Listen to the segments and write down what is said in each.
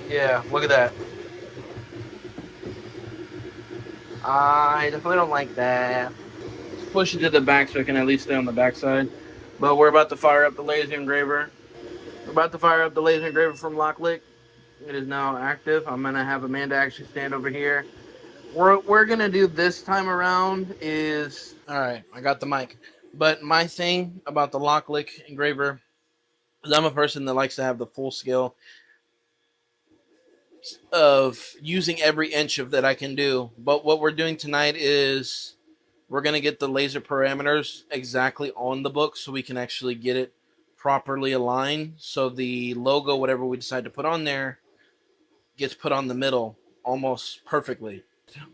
Yeah, look at that. I definitely don't like that. Let's push it to the back so I can at least stay on the back side. But we're about to fire up the laser engraver. We're about to fire up the laser engraver from LokLik. It is now active. I'm gonna have Amanda actually stand over here. What we're gonna do this time around is, all right, I got the mic. But my thing about the LokLik engraver is I'm a person that likes to have the full scale of using every inch of that I can do. But what we're doing tonight is we're going to get the laser parameters exactly on the book so we can actually get it properly aligned. So the logo, whatever we decide to put on there, gets put on the middle almost perfectly.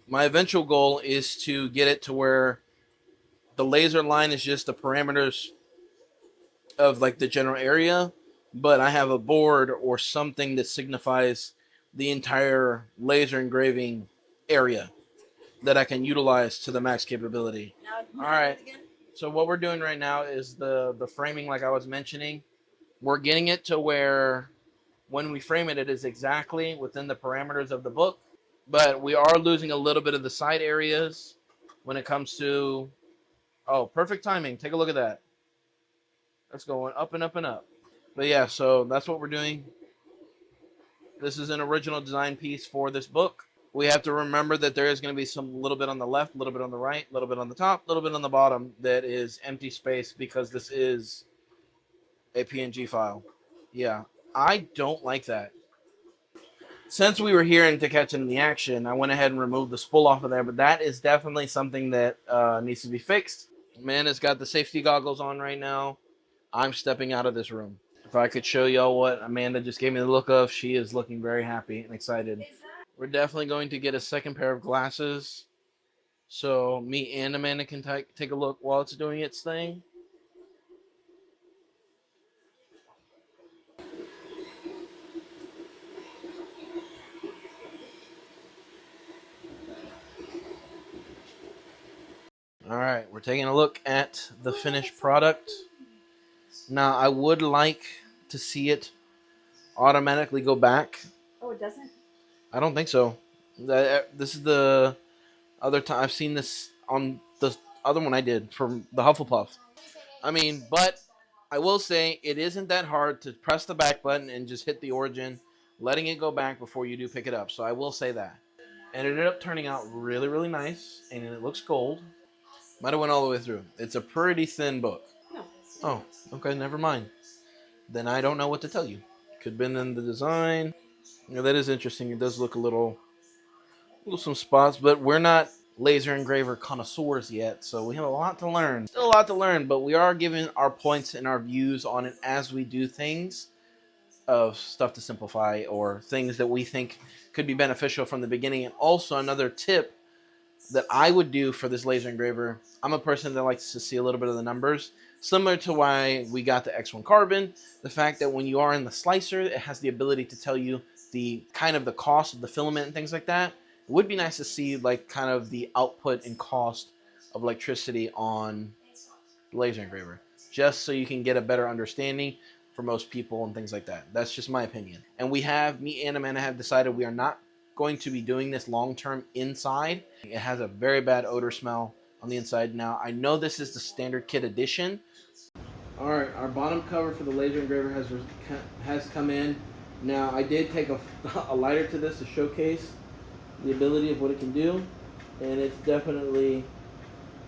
My eventual goal is to get it to where the laser line is just the parameters of like the general area, but I have a board or something that signifies the entire laser engraving area that I can utilize to the max capability. All right. So what we're doing right now is the framing, like I was mentioning. We're getting it to where when we frame it, it is exactly within the parameters of the book, but we are losing a little bit of the side areas when it comes to. Oh, perfect timing. Take a look at that. That's going up and up and up. But yeah, so that's what we're doing. This is an original design piece for this book. We have to remember that there is going to be some little bit on the left, a little bit on the right, a little bit on the top, a little bit on the bottom that is empty space because this is a PNG file. Yeah, I don't like that. Since we were here and to catch in the action, I went ahead and removed the spool off of there, but that is definitely something that needs to be fixed. Man has got the safety goggles on right now. I'm stepping out of this room. If I could show y'all what Amanda just gave me the look of, she is looking very happy and excited. We're definitely going to get a second pair of glasses so me and Amanda can take a look while it's doing its thing. All right, we're taking a look at the finished product. Now, I would like to see it automatically go back. Oh, it doesn't? I don't think so. This is the other time I've seen this on the other one I did from the Hufflepuff. I mean, but I will say it isn't that hard to press the back button and just hit the origin, letting it go back before you do pick it up. So I will say that. And it ended up turning out really, really nice, and it looks gold. Might have went all the way through. It's a pretty thin book. No. Oh, okay, never mind. Then I don't know what to tell you. Could have been in the design. Yeah, that is interesting. It does look a little some spots, but we're not laser engraver connoisseurs yet, so we have a lot to learn. Still a lot to learn, but we are giving our points and our views on it as we do things of stuff to simplify or things that we think could be beneficial from the beginning. And also another tip that I would do for this laser engraver, I'm a person that likes to see a little bit of the numbers, similar to why we got the X1 carbon. The fact that when you are in the slicer, it has the ability to tell you the kind of the cost of the filament and things like that. It would be nice to see like kind of the output and cost of electricity on the laser engraver, just so you can get a better understanding for most people and things like that. That's just my opinion. And me and Amanda have decided we are not going to be doing this long term inside. It has a very bad odor smell on the inside. Now, I know this is the standard kit edition. All right, our bottom cover for the laser engraver has come in. Now, I did take a lighter to this to showcase the ability of what it can do, and it's definitely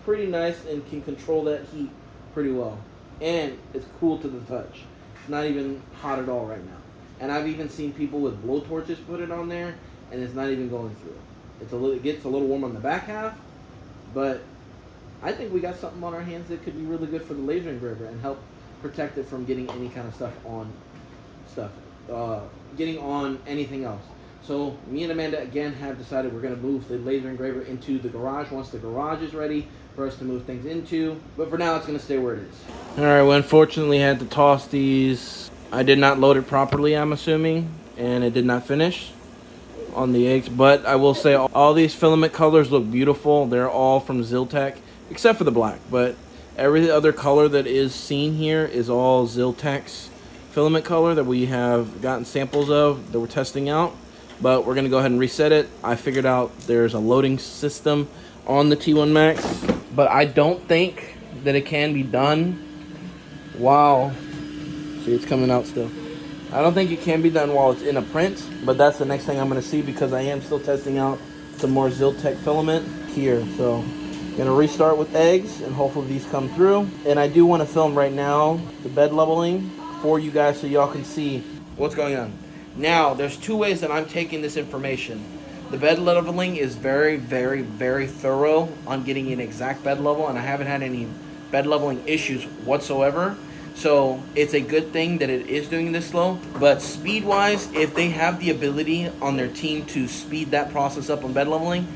pretty nice and can control that heat pretty well. And it's cool to the touch. It's not even hot at all right now. And I've even seen people with blowtorches put it on there, and it's not even going through. It gets a little warm on the back half, but I think we got something on our hands that could be really good for the laser engraver and help protect it from getting any kind of getting on anything else. So me and Amanda again have decided we're going to move the laser engraver into the garage once the garage is ready for us to move things into. But for now, it's going to stay where it is. All right, we unfortunately had to toss these. I did not load it properly, I'm assuming, and it did not finish on the eggs. But I will say all these filament colors look beautiful. They're all from Ziltech, except for the black. But every other color that is seen here is all Ziltech's filament color that we have gotten samples of that we're testing out, but we're gonna go ahead and reset it. I figured out there's a loading system on the T1 Max, but I don't think that it can be done while, see, it's coming out still. I don't think it can be done while it's in a print, but that's the next thing I'm gonna see because I am still testing out some more Ziltech filament here. So gonna restart with eggs and hopefully these come through. And I do want to film right now the bed leveling for you guys so y'all can see what's going on. Now, there's two ways that I'm taking this information. The bed leveling is very, very, very thorough on getting an exact bed level, and I haven't had any bed leveling issues whatsoever. So it's a good thing that it is doing this slow. But speed-wise, if they have the ability on their team to speed that process up on bed leveling,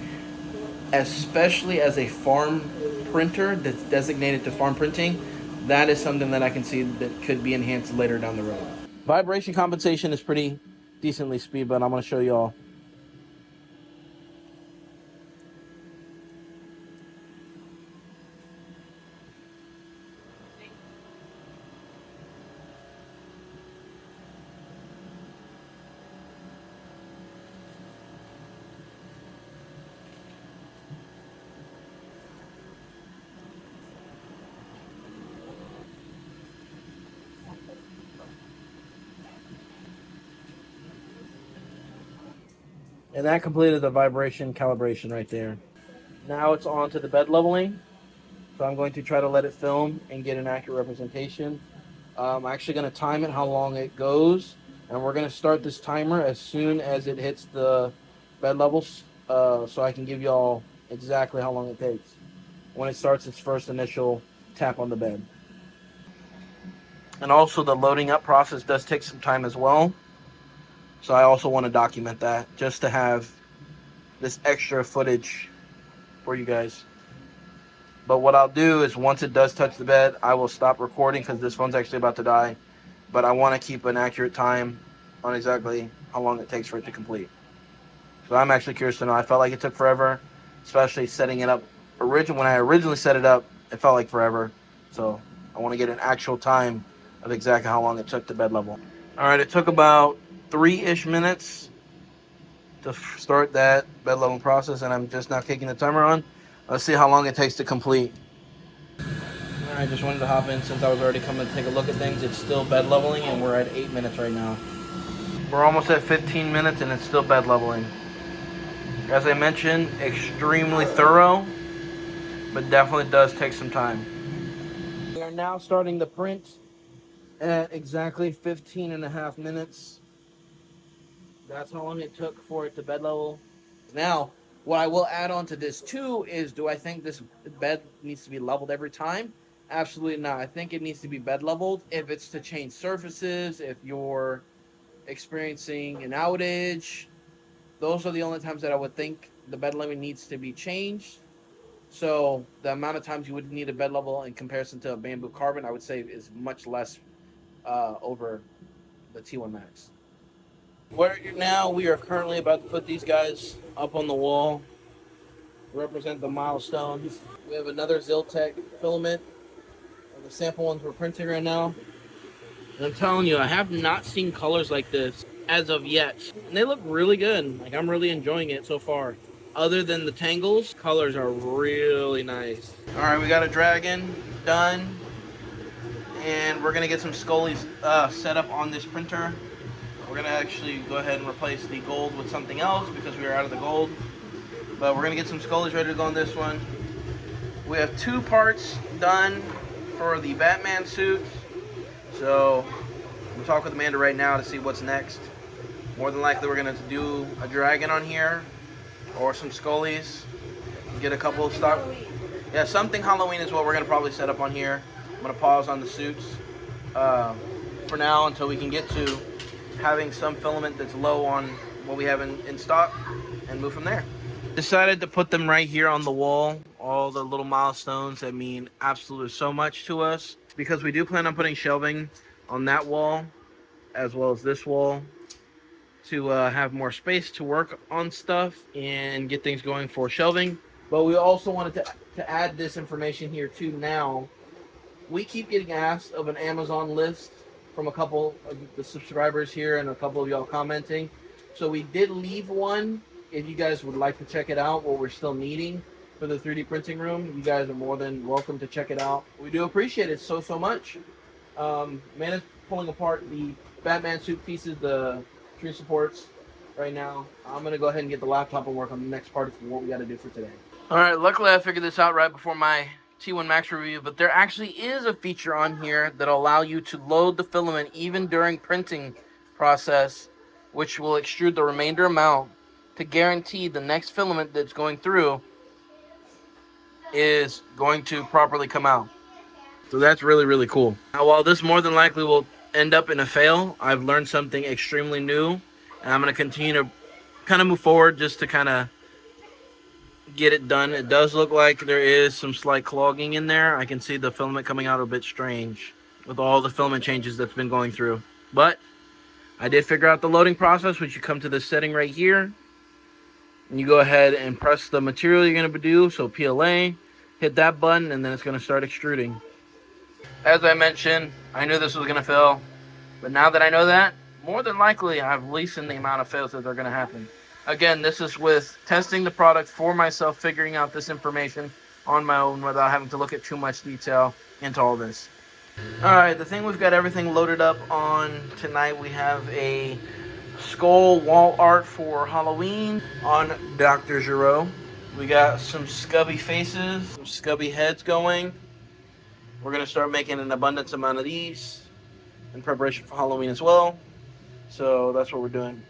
especially as a farm printer that's designated to farm printing, that is something that I can see that could be enhanced later down the road. Vibration compensation is pretty decently speed, but I'm going to show y'all. And that completed the vibration calibration right there. Now it's on to the bed leveling. So I'm going to try to let it film and get an accurate representation. I'm actually going to time it how long it goes. And we're going to start this timer as soon as it hits the bed levels, so I can give y'all exactly how long it takes when it starts its first initial tap on the bed. And also the loading up process does take some time as well. So I also want to document that just to have this extra footage for you guys. But what I'll do is once it does touch the bed, I will stop recording because this phone's actually about to die. But I want to keep an accurate time on exactly how long it takes for it to complete. So I'm actually curious to know. I felt like it took forever, especially setting it up. When I originally set it up, it felt like forever. So I want to get an actual time of exactly how long it took to bed level. All right, it took about 3-ish minutes to start that bed level process, and I'm just now kicking the timer on. Let's see how long it takes to complete. All right, just wanted to hop in since I was already coming to take a look at things. It's still bed leveling, and we're at 8 minutes right now. We're almost at 15 minutes, and it's still bed leveling. As I mentioned, extremely thorough, but definitely does take some time. We are now starting the print at exactly 15.5 minutes. That's how long it took for it to bed level. Now, what I will add on to this too is, do I think this bed needs to be leveled every time? Absolutely not. I think it needs to be bed leveled if it's to change surfaces, if you're experiencing an outage. Those are the only times that I would think the bed level needs to be changed. So the amount of times you would need a bed level in comparison to a Bambu carbon, I would say is much less over the T1 Max. Now we are currently about to put these guys up on the wall, represent the milestones. We have another Ziltech filament, the sample ones we're printing right now. And I'm telling you, I have not seen colors like this as of yet. And they look really good. Like, I'm really enjoying it so far. Other than the tangles, colors are really nice. All right, we got a dragon done. And we're gonna get some scullies set up on this printer. We're gonna actually go ahead and replace the gold with something else because we are out of the gold. But we're gonna get some scullies ready to go on this one. We have 2 parts done for the Batman suit. So we'll talk with Amanda right now to see what's next. More than likely we're gonna do a dragon on here or some scullies. Get a couple of stock. Yeah, something Halloween is what we're gonna probably set up on here. I'm gonna pause on the suits for now until we can get to having some filament that's low on what we have in stock and move from there. Decided to put them right here on the wall, all the little milestones that mean absolutely so much to us, because we do plan on putting shelving on that wall as well as this wall to have more space to work on stuff and get things going for shelving. But we also wanted to add this information here too. Now we keep getting asked of an Amazon list from a couple of the subscribers here and a couple of y'all commenting. So we did leave one. If you guys would like to check it out, what we're still needing for the 3D printing room, you guys are more than welcome to check it out. We do appreciate it so much. Man is pulling apart the Batman suit pieces, the tree supports right now. I'm going to go ahead and get the laptop and work on the next part of what we got to do for today. All right, luckily I figured this out right before my T1 Max review, but there actually is a feature on here that'll allow you to load the filament even during printing process, which will extrude the remainder amount to guarantee the next filament that's going through is going to properly come out. So that's really cool. Now, while this more than likely will end up in a fail, I've learned something extremely new, and I'm going to continue to kind of move forward just to kind of get it done. It does look like there is some slight clogging in there. I can see the filament coming out a bit strange with all the filament changes that's been going through. But I did figure out the loading process, which you come to this setting right here, and you go ahead and press the material you're going to do, so PLA, hit that button, and then it's going to start extruding. As I mentioned, I knew this was going to fail, but now that I know that, more than likely I've lessened the amount of fails that are going to happen. Again, this is with testing the product for myself, figuring out this information on my own without having to look at too much detail into all this. Alright, the thing we've got everything loaded up on tonight, we have a skull wall art for Halloween on Dr. Giraud. We got some scubby faces, some scubby heads going. We're going to start making an abundance amount of these in preparation for Halloween as well. So that's what we're doing.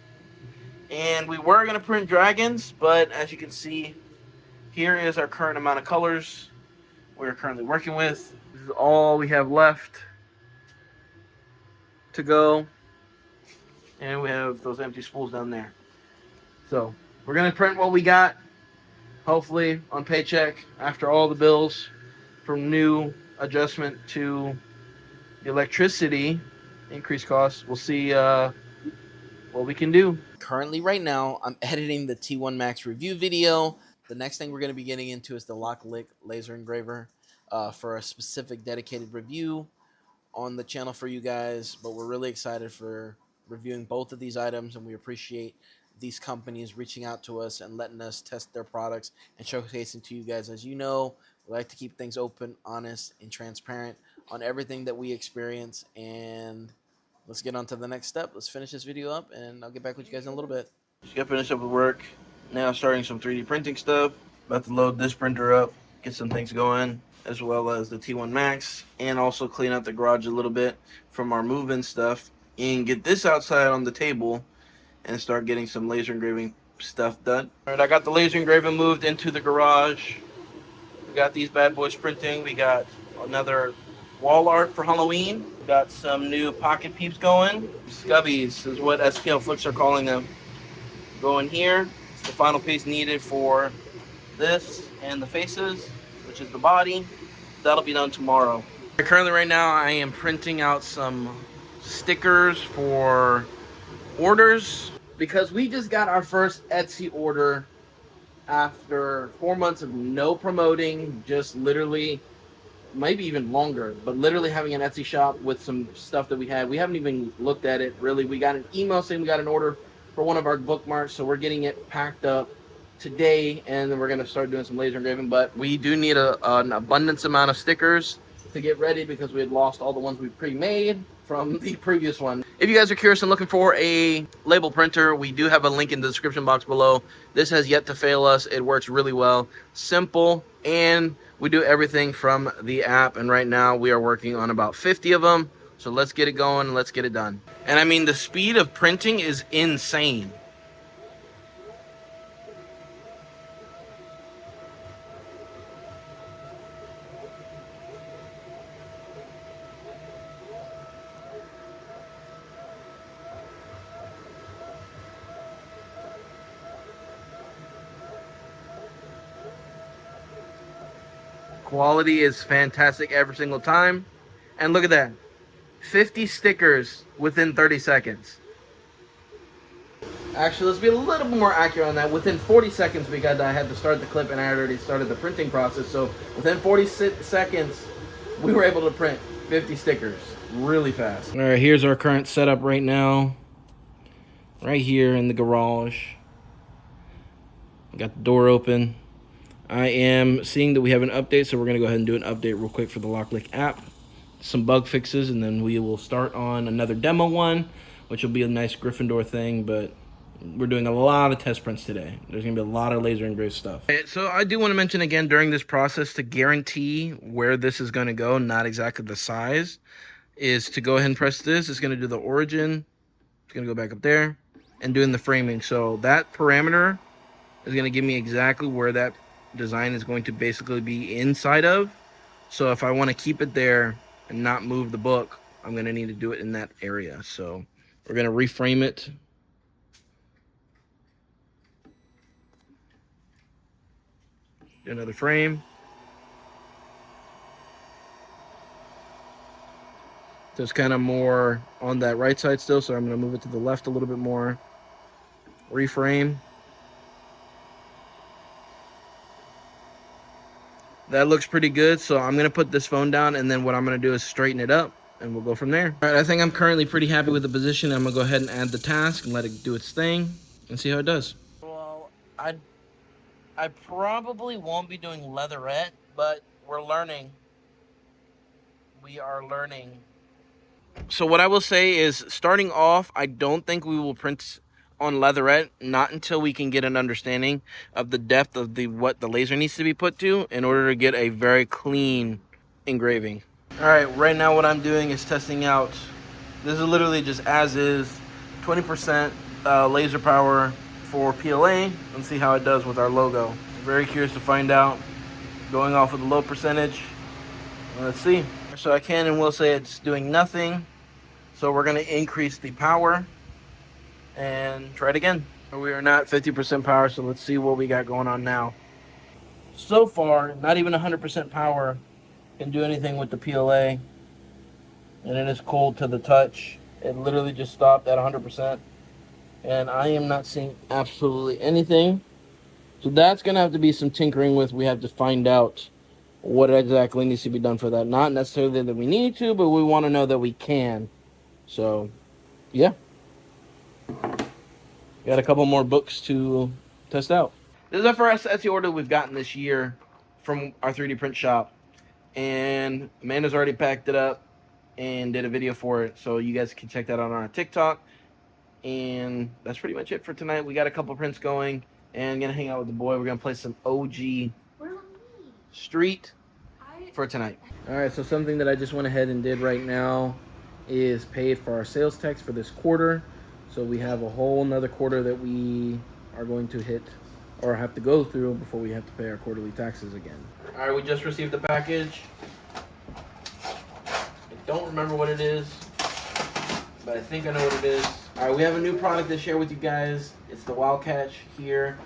And we were going to print dragons, but as you can see, here is our current amount of colors we're currently working with. This is all we have left to go. And we have those empty spools down there. So we're going to print what we got, hopefully on paycheck after all the bills from new adjustment to electricity increased costs. We'll see what we can do. Currently right now I'm editing the T1 Max review video. The next thing we're going to be getting into is the LokLik laser engraver for a specific dedicated review on the channel for you guys, but we're really excited for reviewing both of these items, and we appreciate these companies reaching out to us and letting us test their products and showcasing to you guys. As you know, we like to keep things open, honest, and transparent on everything that we experience. And let's get on to the next step. Let's finish this video up, and I'll get back with you guys in a little bit. Just got finished up with work. Now starting some 3D printing stuff. About to load this printer up, get some things going, as well as the T1 Max, and also clean out the garage a little bit from our move-in stuff, and get this outside on the table and start getting some laser engraving stuff done. All right, I got the laser engraving moved into the garage. We got these bad boys printing. We got another wall art for Halloween. We got some new pocket peeps going. Scubbies is what SPL Flicks are calling them. Going here. It's the final piece needed for this and the faces, which is the body. That'll be done tomorrow. Currently right now I am printing out some stickers for orders, because we just got our first Etsy order after 4 months of no promoting, just literally, maybe even longer, but literally having an Etsy shop with some stuff that we had. We haven't even looked at it really. We got an email saying we got an order for one of our bookmarks, so we're getting it packed up today, and then we're going to start doing some laser engraving. But we do need an abundance amount of stickers to get ready, because we had lost all the ones we pre-made from the previous one. If you guys are curious and looking for a label printer, we do have a link in the description box below. This has yet to fail us. It works really well, simple, and we do everything from the app. And right now we are working on about 50 of them. So let's get it going and let's get it done. And I mean, the speed of printing is insane. Quality is fantastic every single time. And look at that. 50 stickers within 30 seconds. Actually, let's be a little bit more accurate on that. Within 40 seconds, because I had to start the clip and I had already started the printing process. So within 40 seconds, we were able to print 50 stickers. really fast. All right, here's our current setup right now. Right here in the garage. Got the door open. I am seeing that we have an update, so we're gonna go ahead and do an update real quick for the LokLik app. Some bug fixes, and then we will start on another demo one, which will be a nice Gryffindor thing, but we're doing a lot of test prints today. There's gonna be a lot of laser engraved stuff. So I do want to mention again during this process, to guarantee where this is gonna go, not exactly the size, is to go ahead and press this. It's gonna do the origin. It's gonna go back up there and doing the framing. So that parameter is gonna give me exactly where that design is going to basically be inside of. So if I want to keep it there and not move the book, I'm going to need to do it in that area. So we're going to reframe it. Do another frame. So it's kind of more on that right side still, so I'm going to move it to the left a little bit more. Reframe. That looks pretty good, so I'm going to put this phone down, and then what I'm going to do is straighten it up, and we'll go from there. All right, I think I'm currently pretty happy with the position. I'm going to go ahead and add the task and let it do its thing and see how it does. Well, I probably won't be doing leatherette, but we're learning. We are learning. So what I will say is, starting off, I don't think we will print on leatherette, not until we can get an understanding of the depth of what the laser needs to be put to in order to get a very clean engraving. All right, right now what I'm doing is testing out. This is literally just as is, 20% laser power for PLA, and see how it does with our logo. Very curious to find out. Going off with a low percentage. Let's see. So I can and will say it's doing nothing. So we're going to increase the power and try it again. We are not 50% power, so let's see what we got going on now. So far, not even 100% power can do anything with the PLA, and it is cold to the touch. It literally just stopped at 100%, and I am not seeing absolutely anything. So that's going to have to be some tinkering with. We have to find out what exactly needs to be done for that. Not necessarily that we need to, but we want to know that we can. So, yeah. Got a couple more books to test out. This is our first Etsy order we've gotten this year from our 3D print shop. And Amanda's already packed it up and did a video for it. So you guys can check that out on our TikTok. And that's pretty much it for tonight. We got a couple prints going and gonna hang out with the boy. We're gonna play some OG Street for tonight. All right, so something that I just went ahead and did right now is paid for our sales tax for this quarter. So we have a whole nother quarter that we are going to hit or have to go through before we have to pay our quarterly taxes again. All right, we just received the package. I don't remember what it is, but I think I know what it is. All right, we have a new product to share with you guys. It's the Wild Catch here.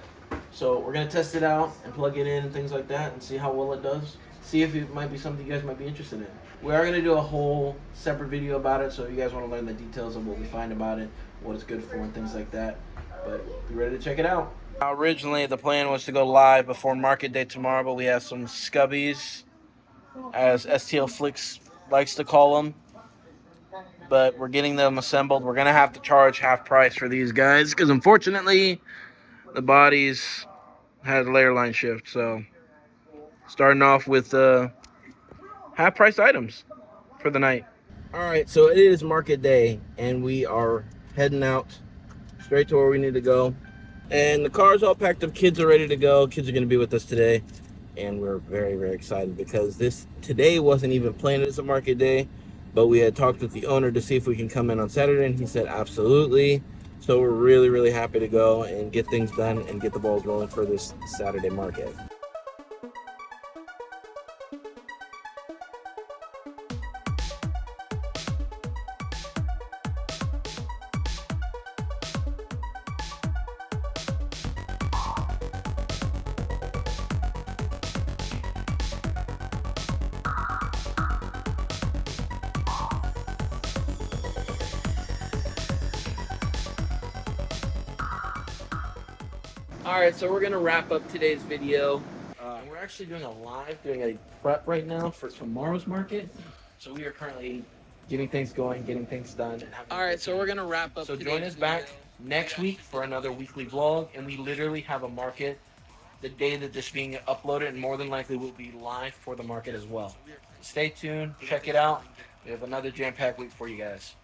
So we're gonna test it out and plug it in and things like that and see how well it does. See if it might be something you guys might be interested in. We are going to do a whole separate video about it, so if you guys want to learn the details of what we find about it, what it's good for, and things like that. But be ready to check it out. Originally, the plan was to go live before market day tomorrow, but we have some scubbies, as STL Flicks likes to call them. But we're getting them assembled. We're going to have to charge half price for these guys, because unfortunately, the bodies had a layer line shift, so starting off with half price items for the night. All right, so it is market day and we are heading out straight to where we need to go. And the car's all packed up, kids are ready to go. Kids are gonna be with us today. And we're very, very excited because today wasn't even planned as a market day, but we had talked with the owner to see if we can come in on Saturday and he said absolutely. So we're really, really happy to go and get things done and get the balls rolling for this Saturday market. All right, so we're gonna wrap up today's video. And we're actually doing a prep right now for tomorrow's market. So we are currently getting things going, getting things done. And All right, so we're gonna wrap up. So join us back next week for another weekly vlog, and we literally have a market the day that this being uploaded, and more than likely will be live for the market as well. Stay tuned, check it out. We have another jam-packed week for you guys.